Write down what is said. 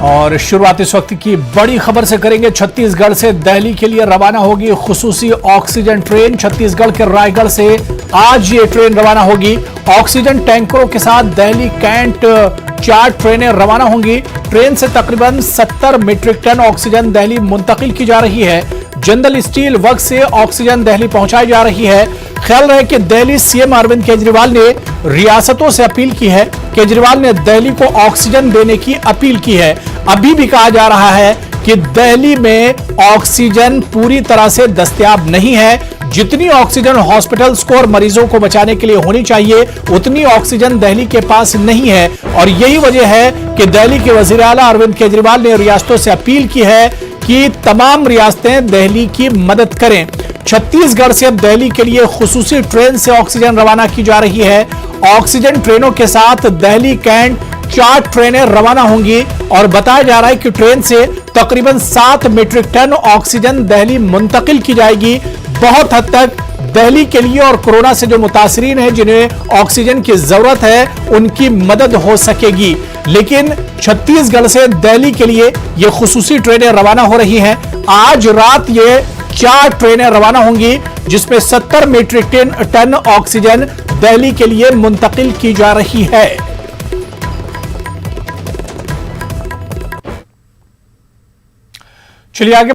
और शुरुआत इस वक्त की बड़ी खबर से करेंगे। छत्तीसगढ़ से दिल्ली के लिए रवाना होगी खुसूसी ऑक्सीजन ट्रेन। छत्तीसगढ़ के रायगढ़ से आज ये ट्रेन रवाना होगी। ऑक्सीजन टैंकरों के साथ दिल्ली कैंट 4 ट्रेनें रवाना होंगी। ट्रेन से तकरीबन 70 मीट्रिक टन ऑक्सीजन दिल्ली मुंतकिल की जा रही है। जिंदल स्टील वर्क से ऑक्सीजन दिल्ली पहुंचाई जा रही है। ख्याल रहे कि दिल्ली सीएम अरविंद केजरीवाल ने रियासतों से अपील की है। केजरीवाल ने दिल्ली को ऑक्सीजन देने की अपील की है। अभी भी कहा जा रहा है कि दिल्ली में ऑक्सीजन पूरी तरह से दस्तयाब नहीं है। जितनी ऑक्सीजन हॉस्पिटल्स को और मरीजों को बचाने के लिए होनी चाहिए उतनी ऑक्सीजन दिल्ली के पास नहीं है। और यही वजह है कि दिल्ली के वजीर आला अरविंद केजरीवाल ने रियासतों से अपील की है कि तमाम रियासतें दिल्ली की मदद करें। छत्तीसगढ़ से अब दिल्ली के लिए खुसूसी ट्रेन से ऑक्सीजन रवाना की जा रही है। ऑक्सीजन ट्रेनों के साथ दिल्ली कैंट 4 ट्रेनें रवाना होंगी और बताया जा रहा है कि ट्रेन से तकरीबन 7 मीट्रिक टन ऑक्सीजन दिल्ली मुंतकिल की जाएगी। बहुत हद तक दिल्ली के लिए और कोरोना से जो मुतासरीन हैं जिन्हें ऑक्सीजन की जरूरत है उनकी मदद हो सकेगी। लेकिन छत्तीसगढ़ से दिल्ली के लिए ये खुसूसी ट्रेनें रवाना हो रही हैं। आज रात ये 4 ट्रेनें रवाना होंगी जिसमें 70 मीट्रिक टन ऑक्सीजन दिल्ली के लिए मुंतकिल की जा रही है। चलिए आगे